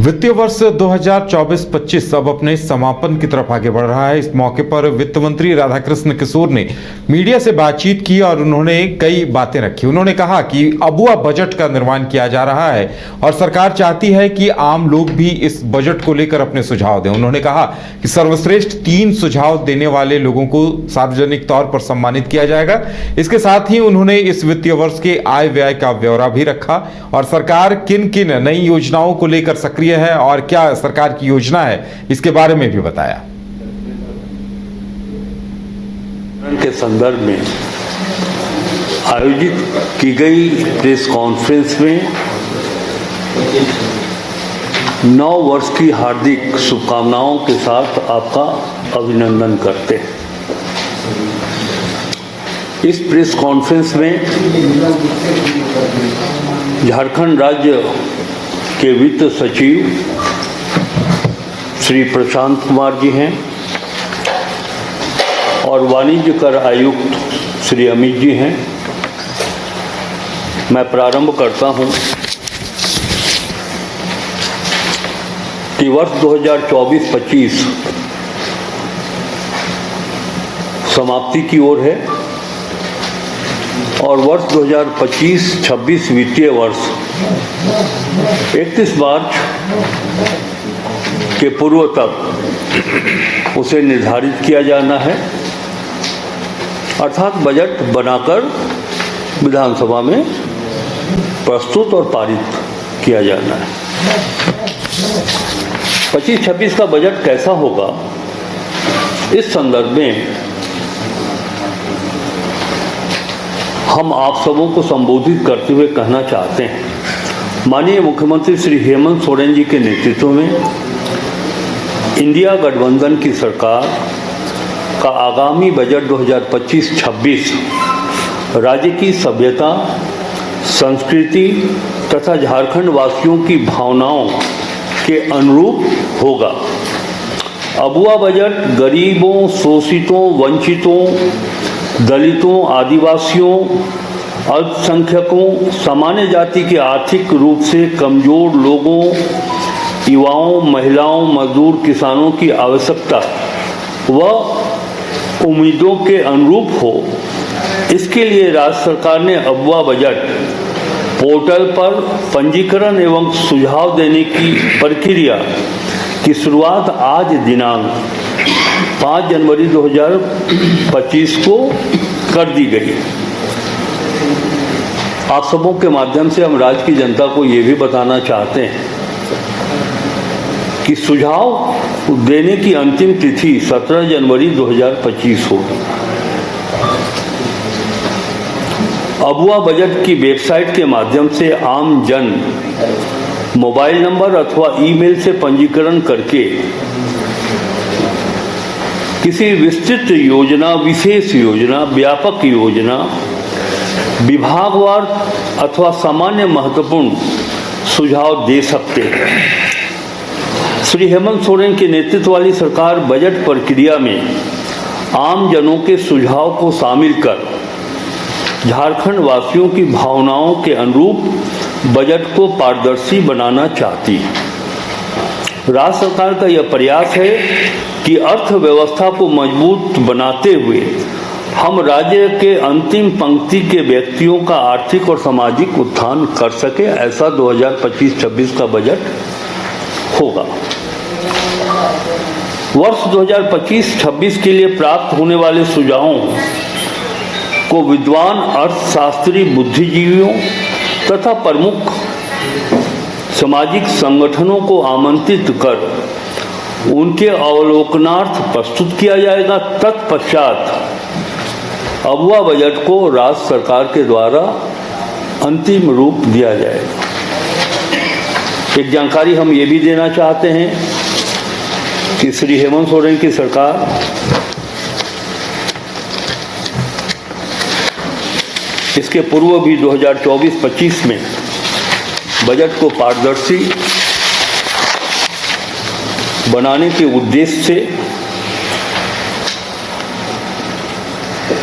वित्तीय वर्ष 2024-25 अब अपने समापन की तरफ आगे बढ़ रहा है। इस मौके पर वित्त मंत्री राधाकृष्ण किशोर ने मीडिया से बातचीत की और उन्होंने कई बातें रखी। उन्होंने कहा कि अबुआ बजट का निर्माण किया जा रहा है और सरकार चाहती है कि आम लोग भी इस बजट को लेकर अपने सुझाव दें। उन्होंने कहा कि सर्वश्रेष्ठ 3 सुझाव देने वाले लोगों को सार्वजनिक तौर पर सम्मानित किया जाएगा। इसके साथ ही उन्होंने इस वित्तीय वर्ष के आय व्यय का ब्यौरा भी रखा और सरकार किन किन नई योजनाओं को लेकर सक्रिय है और क्या सरकार की योजना है, इसके बारे में भी बताया। के संदर्भ में आयोजित की गई प्रेस कॉन्फ्रेंस में 9 वर्ष की हार्दिक शुभकामनाओं के साथ आपका अभिनंदन करते हैं। इस प्रेस कॉन्फ्रेंस में झारखंड राज्य के वित्त सचिव श्री प्रशांत कुमार जी हैं और वाणिज्य कर आयुक्त श्री अमित जी हैं। मैं प्रारंभ करता हूं कि वर्ष 2024-25 समाप्ति की ओर है और वर्ष 2025-26 वित्तीय वर्ष 31 मार्च के पूर्व तक उसे निर्धारित किया जाना है, अर्थात बजट बनाकर विधानसभा में प्रस्तुत और पारित किया जाना है। 25-26 का बजट कैसा होगा, इस संदर्भ में हम आप सबों को संबोधित करते हुए कहना चाहते हैं। माननीय मुख्यमंत्री श्री हेमंत सोरेन जी के नेतृत्व में इंडिया गठबंधन की सरकार का आगामी बजट 2025-26 राज्य की सभ्यता, संस्कृति तथा झारखंड वासियों की भावनाओं के अनुरूप होगा। अबुआ बजट गरीबों, शोषितों, वंचितों, दलितों, आदिवासियों, अल्पसंख्यकों, सामान्य जाति के आर्थिक रूप से कमजोर लोगों, युवाओं, महिलाओं, मजदूर, किसानों की आवश्यकता व उम्मीदों के अनुरूप हो। इसके लिए राज्य सरकार ने अबुआ बजट पोर्टल पर पंजीकरण एवं सुझाव देने की प्रक्रिया की शुरुआत आज दिनांक 5 जनवरी 2025 को कर दी गई। आप सबों के माध्यम से हम राज्य की जनता को ये भी बताना चाहते हैं कि सुझाव देने की अंतिम तिथि 17 जनवरी 2025 होगी। अबुआ बजट की वेबसाइट के माध्यम से आम जन मोबाइल नंबर अथवा ईमेल से पंजीकरण करके किसी विस्तृत योजना, विशेष योजना, व्यापक योजना, विभागवार अथवा सामान्य महत्वपूर्ण सुझाव दे सकते हैं। श्री हेमंत सोरेन के नेतृत्व वाली सरकार बजट प्रक्रिया में आम जनों के सुझाव को शामिल कर झारखंड वासियों की भावनाओं के अनुरूप बजट को पारदर्शी बनाना चाहती है। राज्य सरकार का यह प्रयास है कि अर्थव्यवस्था को मजबूत बनाते हुए हम राज्य के अंतिम पंक्ति के व्यक्तियों का आर्थिक और सामाजिक उत्थान कर सके। ऐसा 2025-26 का बजट होगा। वर्ष 2025-26 के लिए प्राप्त होने वाले सुझावों को विद्वान अर्थशास्त्री, बुद्धिजीवियों तथा प्रमुख सामाजिक संगठनों को आमंत्रित कर उनके अवलोकनार्थ प्रस्तुत किया जाएगा। तत्पश्चात अबुआ बजट को राज्य सरकार के द्वारा अंतिम रूप दिया जाएगा। एक जानकारी हम ये भी देना चाहते हैं कि श्री हेमंत सोरेन की सरकार इसके पूर्व भी 2024-25 में बजट को पारदर्शी बनाने के उद्देश्य से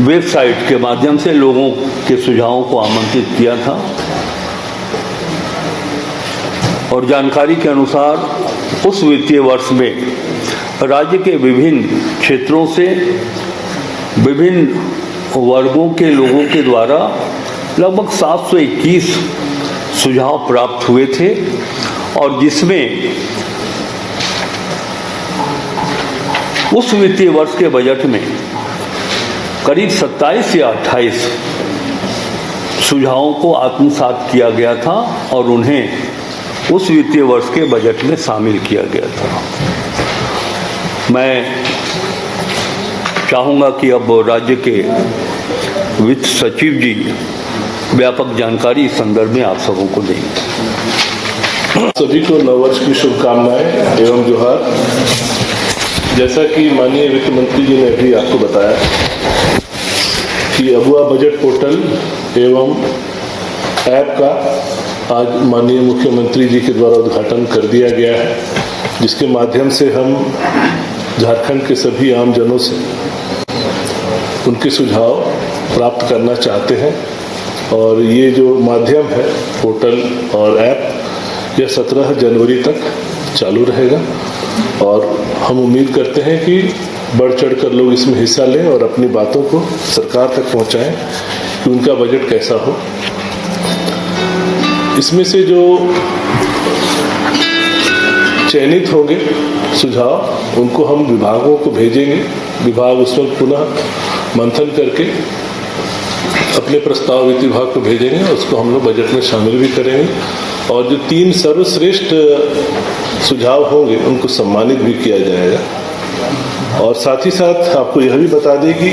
वेबसाइट के माध्यम से लोगों के सुझावों को आमंत्रित किया था और जानकारी के अनुसार उस वित्तीय वर्ष में राज्य के विभिन्न क्षेत्रों से विभिन्न वर्गों के लोगों के द्वारा लगभग 721 सुझाव प्राप्त हुए थे और जिसमें उस वित्तीय वर्ष के बजट में करीब 27 या 28 सुझावों को आत्मसात किया गया था और उन्हें उस वित्तीय वर्ष के बजट में शामिल किया गया था। मैं चाहूँगा कि अब राज्य के वित्त सचिव जी व्यापक जानकारी इस संदर्भ में आप सबों को देंगे। सभी को नववर्ष की शुभकामनाएं एवं जोहार। जैसा कि माननीय वित्त मंत्री जी ने अभी आपको बताया कि अबुआ बजट पोर्टल एवं ऐप का आज माननीय मुख्यमंत्री जी के द्वारा उद्घाटन कर दिया गया है, जिसके माध्यम से हम झारखंड के सभी आम जनों से उनके सुझाव प्राप्त करना चाहते हैं। और ये जो माध्यम है पोर्टल और ऐप, यह 17 जनवरी तक चालू रहेगा और हम उम्मीद करते हैं कि बढ़ चढ़ कर लोग इसमें हिस्सा लें और अपनी बातों को सरकार तक पहुंचाएं कि उनका बजट कैसा हो। इसमें से जो चयनित होंगे सुझाव, उनको हम विभागों को भेजेंगे। विभाग उसमें पुनः मंथन करके अपने प्रस्ताव वित्त विभाग को भेजेंगे और उसको हम लोग बजट में शामिल भी करेंगे। और जो 3 सर्वश्रेष्ठ सुझाव होंगे उनको सम्मानित भी किया जाएगा। और साथ ही साथ आपको यह भी बता दें कि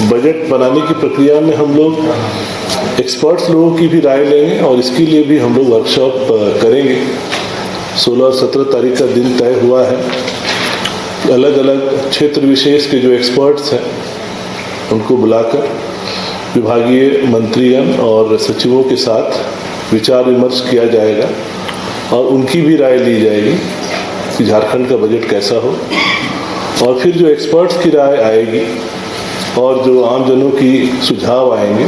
बजट बनाने की प्रक्रिया में हम लोग एक्सपर्ट्स लोगों की भी राय लेंगे और इसके लिए भी हम लोग वर्कशॉप करेंगे। 16 और 17 तारीख का दिन तय हुआ है। अलग अलग क्षेत्र विशेष के जो एक्सपर्ट्स हैं उनको बुलाकर विभागीय मंत्रीगण और सचिवों के साथ विचार विमर्श किया जाएगा और उनकी भी राय ली जाएगी कि झारखंड का बजट कैसा हो। और फिर जो एक्सपर्ट्स की राय आएगी और जो आम जनों की सुझाव आएंगे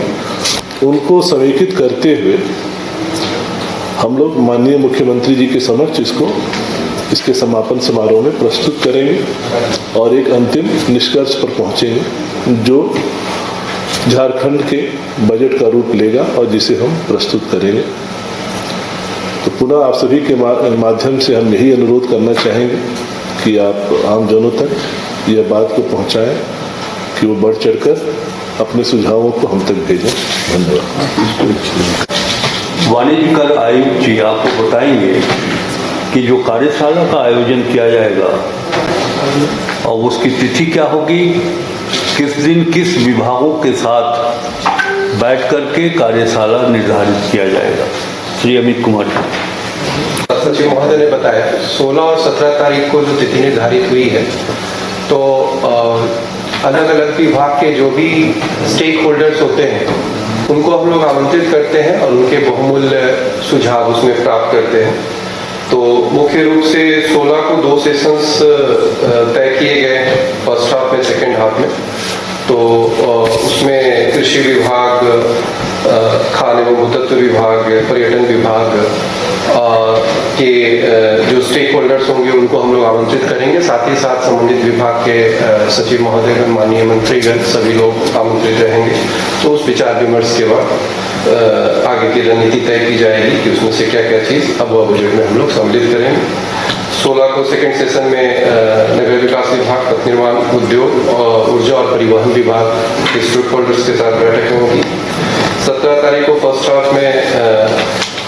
उनको समेकित करते हुए हम लोग माननीय मुख्यमंत्री जी के समक्ष इसके समापन समारोह में प्रस्तुत करेंगे और एक अंतिम निष्कर्ष पर पहुंचेंगे जो झारखंड के बजट का रूप लेगा और जिसे हम प्रस्तुत करेंगे। तो पुनः आप सभी के माध्यम से हम यही अनुरोध करना चाहेंगे कि आप आम जनों तक यह बात को पहुंचाएं कि वो बढ़ चढ़कर अपने सुझावों को हम तक भेजें। धन्यवाद। वाणिज्य कर आयुक्त जी आपको बताएंगे कि जो कार्यशाला का आयोजन किया जाएगा और उसकी तिथि क्या होगी, किस दिन किस विभागों के साथ बैठ करके कार्यशाला निर्धारित किया जाएगा। श्री अमित कुमार जी। सचिव महोदय ने बताया 16 और 17 तारीख को जो तिथि निर्धारित हुई है, तो अलग अलग विभाग के जो भी स्टेक होल्डर्स होते हैं उनको हम लोग आमंत्रित करते हैं और उनके बहुमूल्य सुझाव उसमें प्राप्त करते हैं। तो मुख्य रूप से 16 को 2 सेशंस तय किए गए हैं, फर्स्ट हाफ में, सेकेंड हाफ में। तो उसमें कृषि विभाग, खान एवं भूतत्व विभाग, पर्यटन विभाग के जो स्टेक होल्डर्स होंगे उनको हम लोग आमंत्रित करेंगे। साथ ही साथ संबंधित विभाग के सचिव महोदयगण, माननीय मंत्रीगण, सभी लोग आमंत्रित रहेंगे। तो उस विचार विमर्श के बाद आगे की रणनीति तय की जाएगी कि उसमें से क्या क्या चीज़ अब बजट में हम लोग सम्मिलित करेंगे। 16 को सेकेंड सेशन में नगर विकास विभाग, पथ निर्माण, उद्योग, ऊर्जा और परिवहन विभाग के स्टेक होल्डर्स के साथ बैठकें होगी। 17 तारीख को फर्स्ट हाफ में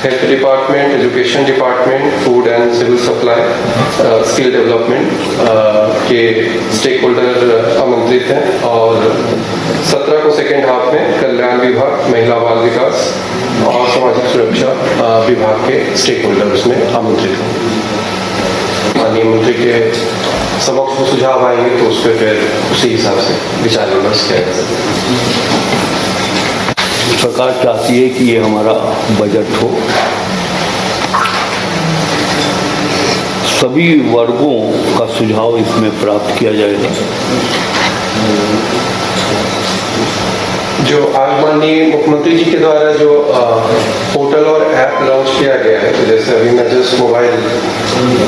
health department, education department, food and civil supply, skill development के स्टेक होल्डर आमंत्रित हैं। और 17 को सेकेंड हाफ में कल्याण विभाग, महिला बाल विकास और सामाजिक सुरक्षा विभाग के स्टेक होल्डर उसमें आमंत्रित हैं। माननीय मंत्री के समक्ष सुझाव आएंगे तो उस पर फिर उसी हिसाब से विचार विमर्श किया जाएगा। सरकार चाहती है कि ये हमारा बजट हो, सभी वर्गों का सुझाव इसमें प्राप्त किया जाएगा। जो आज माननीय मुख्यमंत्री जी के द्वारा जो पोर्टल और ऐप लॉन्च किया गया है, तो जैसे अभी मैं जस्ट मोबाइल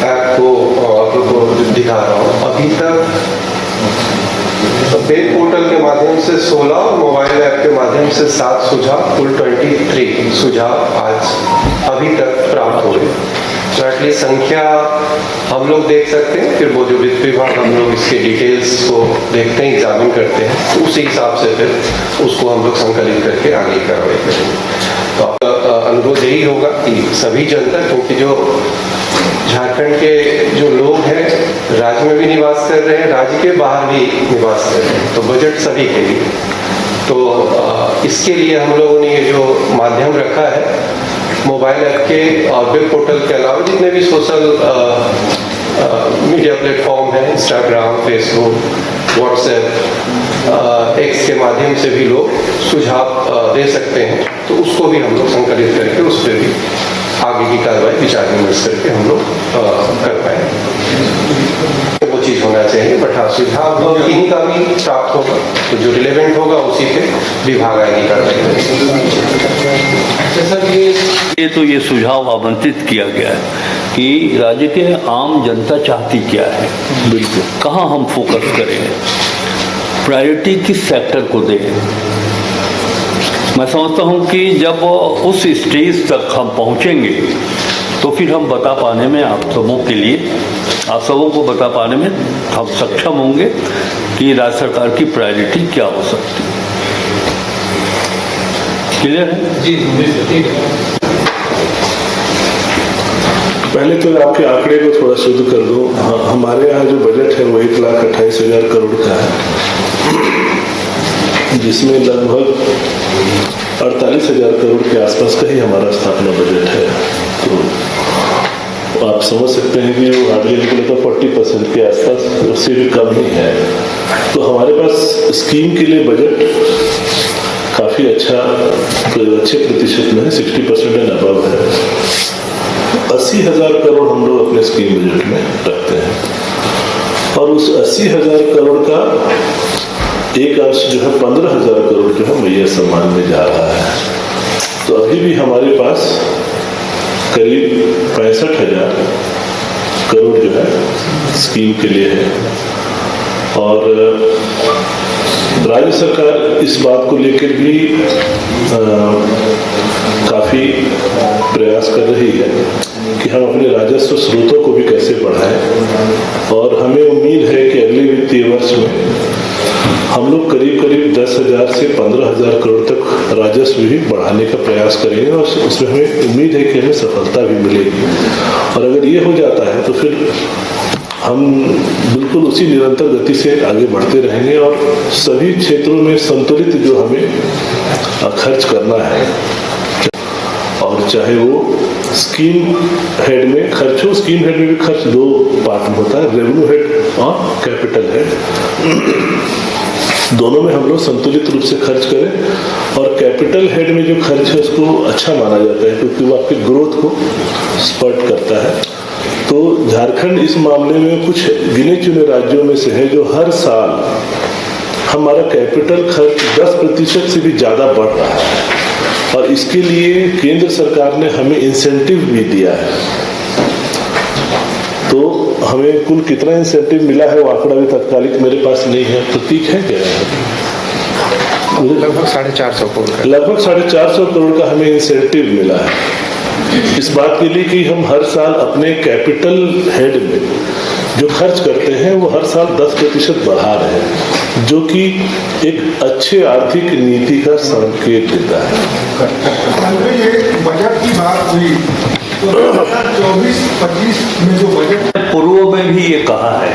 ऐप को आप लोग को दिखा रहा हूँ। अभी तक वेब पोर्टल के माध्यम से 16 और मोबाइल ऐप के माध्यम से 7 सुझाव, कुल 23 सुझाव आज अभी तक प्राप्त हो गए। तो एटलीस्ट संख्या हम लोग देख सकते हैं, फिर वो जो वित्त विभाग हम लोग इसके डिटेल्स को देखते हैं, एग्जामिन करते हैं, तो उसी हिसाब से फिर उसको हम लोग संकलित करके आगे कार्रवाई करेंगे। तो आपका अनुरोध यही होगा कि सभी जनता, क्योंकि जो झारखंड के जो लोग हैं राज्य में भी निवास कर रहे हैं, राज्य के बाहर भी निवास कर रहे हैं, तो बजट सभी के लिए। तो इसके लिए हम लोगों ने ये जो माध्यम रखा है मोबाइल ऐप के और वेब पोर्टल के अलावा जितने भी सोशल मीडिया प्लेटफॉर्म हैं, इंस्टाग्राम, फेसबुक, व्हाट्सएप, एक्स के माध्यम से भी लोग सुझाव दे सकते हैं, तो उसको भी हम लोग संकलित करके उस पर भी आगे की कार्रवाई विचार विमर्श करके हम लोग कर पाएंगे। वो चीज़ होना चाहिए, बट हाँ सुझाव किन्हीं का भी प्राप्त होगा, तो जो रिलेवेंट होगा उसी पे विभाग आगे कार्रवाई करेगा। ये सुझाव आवंटित किया गया है कि राज्य के आम जनता चाहती क्या है, बिल्कुल कहाँ हम फोकस करें, प्रायोरिटी किस सेक्टर को दें। मैं समझता हूँ कि जब उस स्टेज तक हम पहुँचेंगे तो फिर हम बता पाने में आप सबों को बता पाने में हम सक्षम होंगे कि राज्य सरकार की प्रायोरिटी क्या हो सकती है। क्लियर है? जी ठीक है। पहले तो आपके आंकड़े को थोड़ा शुद्ध कर दूं। हमारे यहाँ जो बजट है वो 1,28,000 करोड़ का है, जिसमें लगभग 48,000 करोड़ के आसपास का ही हमारा स्थापना बजट है। तो आप समझ सकते हैं कि वो हार्डली तो 40% के आसपास, उससे भी कम ही है। तो हमारे पास स्कीम के लिए बजट काफ़ी अच्छे प्रतिशत में है, 60% एंड अबव है। 80,000 करोड़ हम लोग अपने स्कीम बजट में रखते हैं, और उस 80,000 करोड़ का एक अंश जो है 15,000 करोड़ जो है मैया सम्मान में जा रहा है। तो अभी भी हमारे पास करीब 65,000 करोड़ जो है स्कीम के लिए है, और राज्य सरकार इस बात को लेकर भी काफ़ी प्रयास कर रही है कि हम अपने राजस्व स्रोतों को भी कैसे बढ़ाएं, और हमें उम्मीद है कि अगले वित्तीय वर्ष में हम लोग करीब 10,000 से 15,000 करोड़ तक राजस्व भी बढ़ाने का प्रयास करेंगे, और उसमें हमें उम्मीद है कि हमें सफलता भी मिलेगी। और अगर ये हो जाता है तो फिर हम बिल्कुल उसी निरंतर गति से आगे बढ़ते रहेंगे, और सभी क्षेत्रों में संतुलित जो हमें खर्च करना है, और चाहे वो स्कीम हेड में खर्च हो, स्कीम हेड में भी खर्च 2 पार्ट में होता है, रेवेन्यू हेड और कैपिटल हेड। दोनों में हम लोग संतुलित रूप से खर्च करें, और कैपिटल हेड में जो खर्च है उसको अच्छा माना जाता है, क्योंकि वो आपके ग्रोथ को स्पर्ट करता है। तो झारखंड इस मामले में कुछ गिने चुने राज्यों में से है जो हर साल हमारा कैपिटल खर्च 10% से भी ज़्यादा बढ़ रहा है, और इसके लिए केंद्र सरकार ने हमें इंसेंटिव भी दिया है। तो हमें कुल कितना इंसेंटिव मिला है वो आंकड़ा भी तत्कालिक मेरे पास नहीं है। प्रतीक है क्या? लगभग 450 करोड़, लगभग 450 करोड़ का हमें इंसेंटिव मिला है, इस बात के लिए कि हम हर साल अपने कैपिटल हेड में जो खर्च करते हैं वो हर साल 10% बढ़ा रहे हैं, जो कि एक अच्छे आर्थिक नीति का संकेत देता है। ये बजट की बात हुई तो 2024-25 में जो बजट पूर्व में भी ये कहा है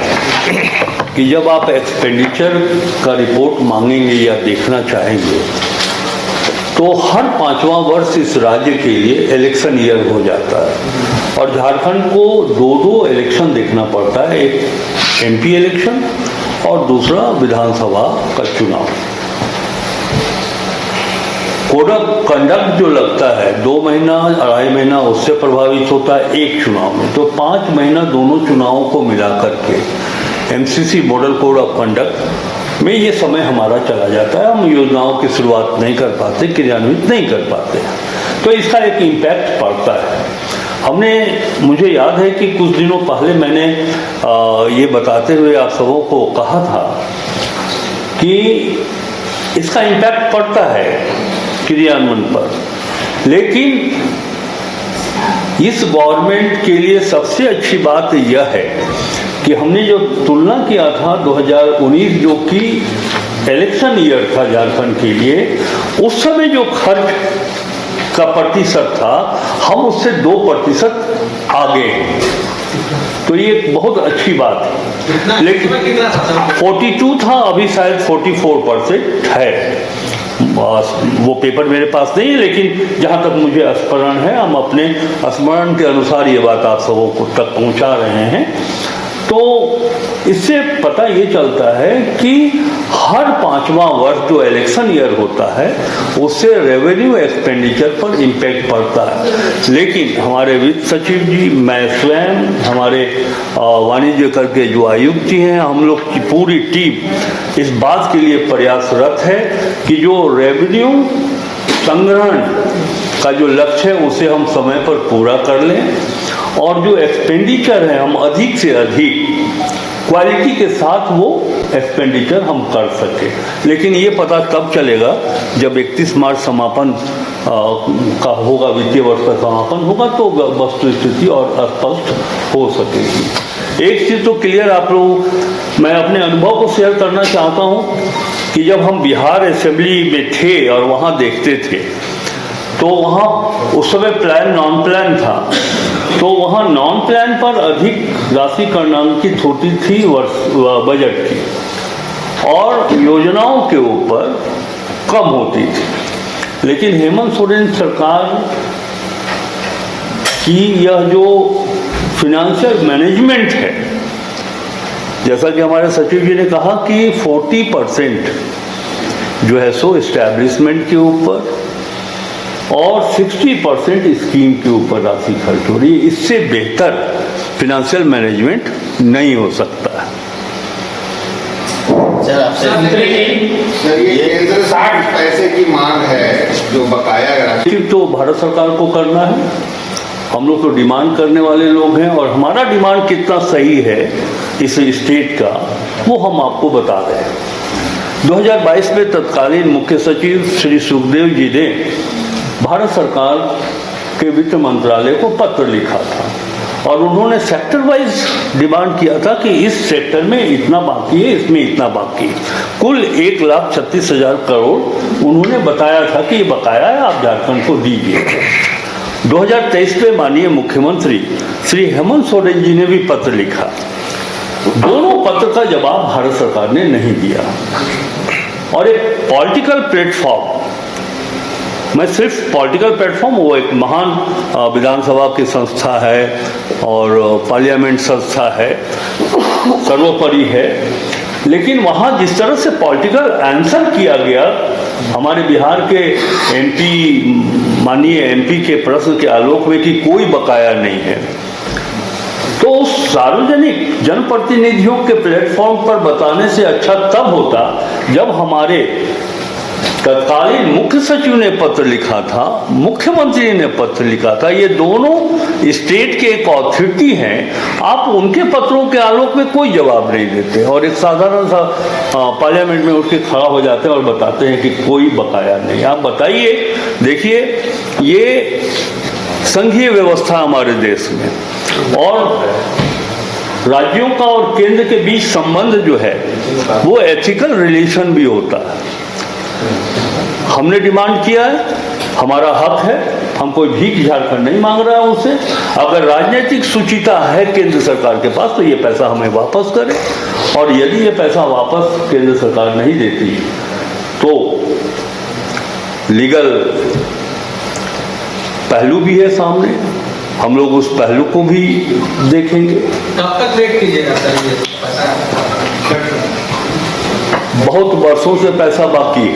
कि जब आप एक्सपेंडिचर का रिपोर्ट मांगेंगे या देखना चाहेंगे तो हर 5वां वर्ष इस राज्य के लिए इलेक्शन ईयर हो जाता है, और झारखंड को 2 इलेक्शन देखना पड़ता है, एक एमपी इलेक्शन और दूसरा विधानसभा का चुनाव। कोड ऑफ कंडक्ट जो लगता है 2 महीना 2.5 महीना उससे प्रभावित होता है एक चुनाव में, तो 5 महीना दोनों चुनावों को मिला करके MCC model code of conduct में ये समय हमारा चला जाता है, हम योजनाओं की शुरुआत नहीं कर पाते, क्रियान्वित नहीं कर पाते, तो इसका एक इम्पैक्ट पड़ता है। मुझे याद है कि कुछ दिनों पहले मैंने ये बताते हुए आप सबों को कहा था कि इसका इम्पैक्ट पड़ता है क्रियान्वयन पर, लेकिन इस गवर्नमेंट के लिए सबसे अच्छी बात यह है कि हमने जो तुलना किया था 2019 जो कि इलेक्शन ईयर था झारखंड के लिए, उस समय जो खर्च का प्रतिशत था हम उससे 2% आगे हैं, तो ये एक बहुत अच्छी बात है। लेकिन 42 था, अभी शायद 44% है। वो पेपर मेरे पास नहीं है, लेकिन जहाँ तक मुझे स्मरण है, हम अपने स्मरण के अनुसार ये बात आप सबों को तक पहुँचा रहे हैं। तो इससे पता ये चलता है कि हर 5वां वर्ष जो इलेक्शन ईयर होता है उससे रेवेन्यू एक्सपेंडिचर पर इम्पैक्ट पड़ता है। लेकिन हमारे वित्त सचिव जी, मैं स्वयं, हमारे वाणिज्य कर के जो आयुक्त जी हैं, हम लोग की पूरी टीम इस बात के लिए प्रयासरत है कि जो रेवेन्यू संग्रहण का जो लक्ष्य है उसे हम समय पर पूरा कर लें, और जो एक्सपेंडिचर है हम अधिक से अधिक क्वालिटी के साथ वो एक्सपेंडिचर हम कर सकें। लेकिन ये पता तब चलेगा जब 31 मार्च समापन का होगा, वित्तीय वर्ष का समापन होगा, तो वस्तु स्थिति और स्पष्ट हो सकेगी। एक चीज़ तो क्लियर आप लोग, मैं अपने अनुभव को शेयर करना चाहता हूँ कि जब हम बिहार असेंबली में थे और वहाँ देखते थे, तो वहाँ उस समय प्लान नॉन प्लान था, तो वहाँ नॉन प्लान पर अधिक राशि कर्णांकित होती थी बजट की, और योजनाओं के ऊपर कम होती थी। लेकिन हेमंत सोरेन सरकार की यह जो फिनेंशियल मैनेजमेंट है, जैसा कि हमारे सचिव जी ने कहा कि 40% जो है सो एस्टैब्लिशमेंट के ऊपर और 60% स्कीम के ऊपर राशि खर्च हो रही है। इससे बेहतर फिनेंशियल मैनेजमेंट नहीं हो सकता है। सर, आपसे ये केंद्र से पैसे की मांग है जो बकाया राशि, तो भारत सरकार को करना है। हम लोग तो डिमांड करने वाले लोग हैं, और हमारा डिमांड कितना सही है इस स्टेट का, वो हम आपको बता रहे हैं। 2022 में तत्कालीन मुख्य सचिव श्री सुखदेव जी ने भारत सरकार के वित्त मंत्रालय को पत्र लिखा था, और उन्होंने सेक्टर वाइज डिमांड किया था कि इस सेक्टर में इतना बाकी है, इसमें इतना बाकी, कुल 1,36,000 करोड़ उन्होंने बताया था कि ये बकाया है, आप झारखंड को दीजिए। 2023 में माननीय मुख्यमंत्री श्री हेमंत सोरेन जी ने भी पत्र लिखा। दोनों पत्र का जवाब भारत सरकार ने नहीं दिया, और एक पॉलिटिकल प्लेटफॉर्म, मैं सिर्फ पॉलिटिकल प्लेटफॉर्म, वो एक महान विधानसभा की संस्था है और पार्लियामेंट संस्था है, सर्वोपरि है, लेकिन वहाँ जिस तरह से पॉलिटिकल आंसर किया गया हमारे बिहार के एमपी, माननीय एमपी के प्रश्न के आलोक में कि कोई बकाया नहीं है, तो सार्वजनिक जनप्रतिनिधियों के प्लेटफॉर्म पर बताने से अच्छा तब होता जब हमारे तत्कालीन मुख्य सचिव ने पत्र लिखा था, मुख्यमंत्री ने पत्र लिखा था। ये दोनों स्टेट के एक अथॉरिटी हैं, आप उनके पत्रों के आलोक में कोई जवाब नहीं देते, और एक साधारण सा पार्लियामेंट में उठ के खड़ा हो जाते हैं और बताते हैं कि कोई बकाया नहीं। आप बताइए, देखिए ये संघीय व्यवस्था हमारे देश में, और राज्यों का और केंद्र के बीच संबंध जो है वो एथिकल रिलेशन भी होता है। हमने डिमांड किया है, हमारा हक है, हम कोई भीख झारखंड नहीं मांग रहा है उनसे। अगर राजनीतिक सुचिता है केंद्र सरकार के पास तो ये पैसा हमें वापस करें, और यदि ये पैसा वापस केंद्र सरकार नहीं देती तो लीगल पहलू भी है सामने, हम लोग उस पहलू को भी देखेंगे। कब तक वेट कीजिएगा सर ये पैसा? बहुत वर्षों से पैसा बाकी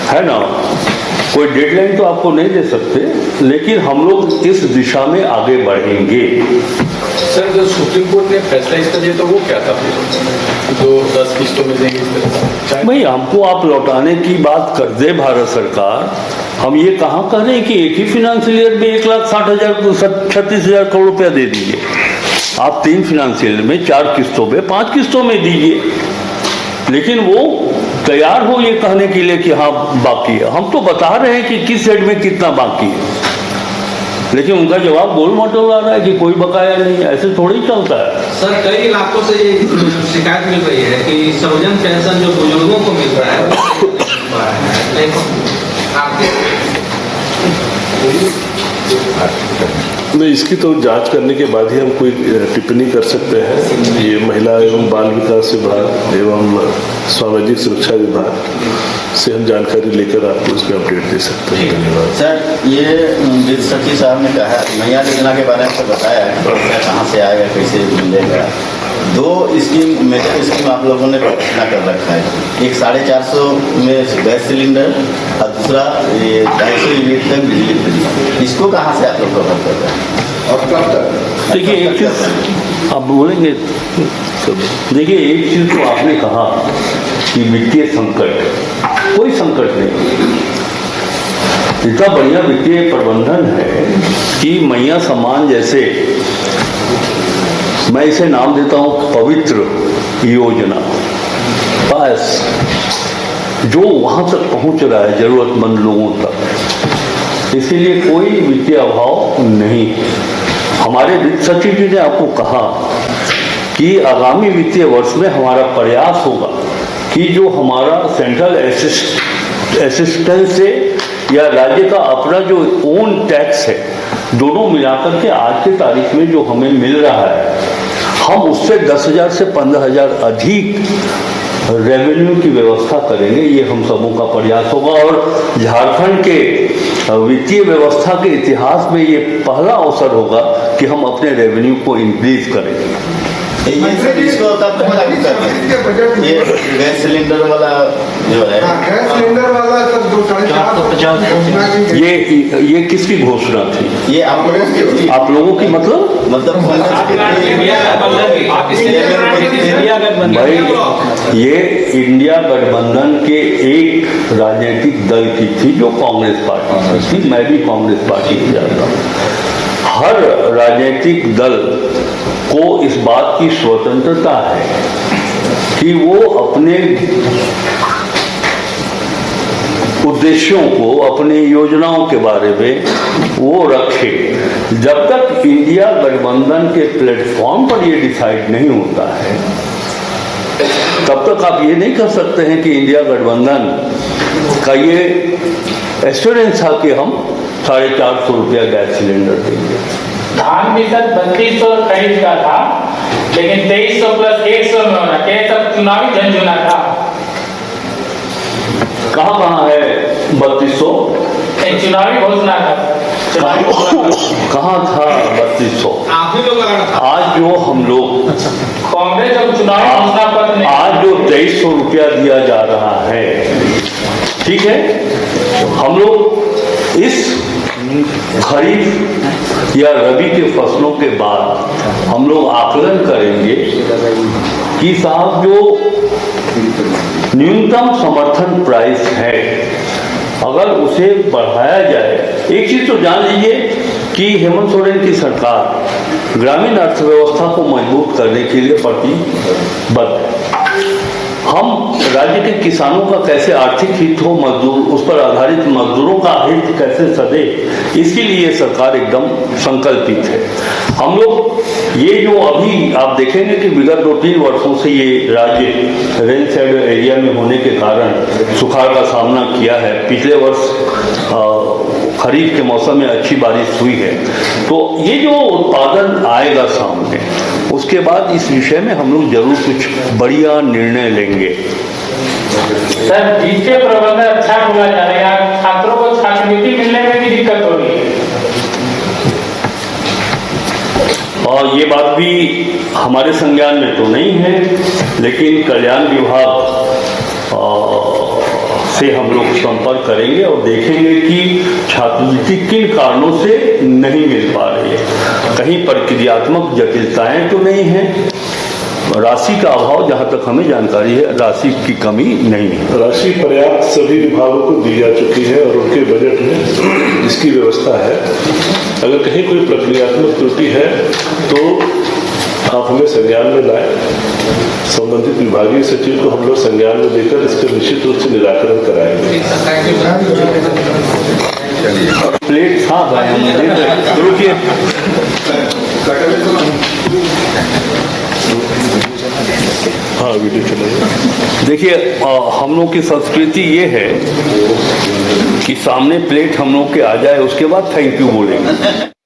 है ना, कोई डेडलाइन तो आपको नहीं दे सकते, लेकिन हम लोग इस दिशा में आगे बढ़ेंगे। सर जो सुप्रीम कोर्ट ने फैसला इसका दिया तो वो क्या था जो 10 किस्तों में देंगे इस तरह? भाई हमको आप लौटाने की बात कर दे भारत सरकार, हम ये कहाँ कह रहे हैं कि एक ही फाइनेंशियल ईयर में 1,60,36,000 करोड़ रुपया दे दीजिए। आप 3 फाइनेंशियल में 4 किस्तों में 5 किस्तों में दीजिए, लेकिन वो तैयार हो ये कहने के लिए कि हाँ बाकी है। हम तो बता रहे हैं कि किस हेड में कितना बाकी है, लेकिन उनका जवाब गोल मटोल आ रहा है कि कोई बकाया नहीं है। ऐसे थोड़ी चलता है सर। कई इलाकों से ये शिकायत मिल रही है कि सर्वजन पेंशन जो बुजुर्गों को मिल रहा है आपके नहीं, इसकी तो जांच करने के बाद ही हम कोई टिप्पणी कर सकते हैं। ये महिला एवं बाल विकास विभाग एवं सामाजिक सुरक्षा विभाग से हम जानकारी लेकर आपको उसमें अपडेट दे सकते हैं। धन्यवाद सर। ये वित्त सचिव साहब ने कहा नया योजना के बारे में तो बताया है, कहाँ से आएगा, कैसे मिलेगा। 2 स्कीम मेजर स्कीम आप लोगों ने घोषणा कर रखा है, एक 450 में गैस सिलेंडर और दूसरा ये 250 यूनिट तक बिजली फ्री। इसको कहाँ से आप लोग कवर कर रहे हैं और कब तक? देखिए एक चीज आप बोलेंगे, देखिए एक चीज तो आपने कहा कि वित्तीय संकट, कोई संकट नहीं। इतना बढ़िया वित्तीय प्रबंधन है कि मैया सम्मान जैसे, मैं इसे नाम देता हूं पवित्र योजना, बस जो वहां तक पहुंच रहा है जरूरतमंद लोगों तक, इसीलिए कोई वित्तीय अभाव नहीं। हमारे वित्त सचिव जी ने आपको कहा कि आगामी वित्तीय वर्ष में हमारा प्रयास होगा कि जो हमारा सेंट्रल असिस्टेंस है या राज्य का अपना जो ओन टैक्स है, दोनों मिलाकर के आज के तारीख में जो हमें मिल रहा है, हम उससे 10,000 से 15,000 अधिक रेवेन्यू की व्यवस्था करेंगे। ये हम सबों का प्रयास होगा और झारखंड के वित्तीय व्यवस्था के इतिहास में ये पहला अवसर होगा कि हम अपने रेवेन्यू को इंक्रीज करेंगे। इसको तब तक लागू कर ये गैस सिलेंडर वाला जो है, गैस सिलेंडर वाला सब 450 ये किसकी घोषणा थी? ये आप लोगों की मतलब भाई ये इंडिया गठबंधन के एक राजनीतिक दल की थी जो कांग्रेस पार्टी की थी। मैं भी कांग्रेस पार्टी की जाता हूँ। हर राजनीतिक दल को इस बात की स्वतंत्रता है कि वो अपने उद्देश्यों को, अपनी योजनाओं के बारे में वो रखे। जब तक इंडिया गठबंधन के प्लेटफॉर्म पर ये डिसाइड नहीं होता है, तब तक आप ये नहीं कर सकते हैं कि इंडिया गठबंधन का ये एश्योरेंस था कि हम 450 रुपया गैस सिलेंडर देंगे। धान भी सर 3200 खरीद का था, लेकिन 2300 प्लस 100 में होना चाहिए, सब चुनावी झंझुना था। कहाँ है 3200? चुनावी घोषणा था। कहाँ था 3200? आप ही लोग आज जो हम लोग कांग्रेस अब चुनावी घोषणा पत्र आज जो 2300 रुपया दिया जा रहा है, ठीक है, हम लोग इस खरीफ या रबी के फसलों के बाद हम लोग आकलन करेंगे कि साहब जो न्यूनतम समर्थन प्राइस है, अगर उसे बढ़ाया जाए। एक चीज तो जान लीजिए कि हेमंत सोरेन की सरकार ग्रामीण अर्थव्यवस्था को मजबूत करने के लिए प्रतिबद्ध है। हम राज्य के किसानों का कैसे आर्थिक हित हो, मजदूर उस पर आधारित मजदूरों का हित कैसे सदे, इसके लिए सरकार एकदम संकल्पित है। हम लोग ये जो अभी आप देखेंगे कि विगत 2-3 वर्षों से ये राज्य रेन शेड एरिया में होने के कारण सुखाड़ का सामना किया है। पिछले वर्ष खरीफ के मौसम में अच्छी बारिश हुई है, तो ये जो उत्पादन आएगा सामने, उसके बाद इस विषय में हम लोग जरूर कुछ बढ़िया निर्णय लेंगे। सर वित्तीय प्रबंधन अच्छा बोला जा रहा है, छात्रों को छात्रवृत्ति मिलने में भी दिक्कत हो रही है। और ये बात भी हमारे संज्ञान में तो नहीं है, लेकिन कल्याण विभाग से हम लोग संपर्क करेंगे और देखेंगे कि छात्रवृत्ति किन कारणों से नहीं मिल पा रही है। कहीं प्रक्रियात्मक जटिलताएं तो नहीं है, राशि का अभाव, जहां तक हमें जानकारी है राशि की कमी नहीं है। राशि पर्याप्त सभी विभागों को दी जा चुकी है और उनके बजट में इसकी व्यवस्था है। अगर कहीं कोई प्रक्रियात्मक त्रुटि है तो आप हमें संज्ञान में लाएं, संबंधित विभागीय सचिव को हम लोग संज्ञान में देकर इसका निश्चित रूप से निराकरण कराएंगे। प्लेट था रुकिए, हाँ वीडियो चलाइए। देखिए हम लोग की संस्कृति ये है कि सामने प्लेट हम लोग के आ जाए उसके बाद थैंक यू बोलेंगे।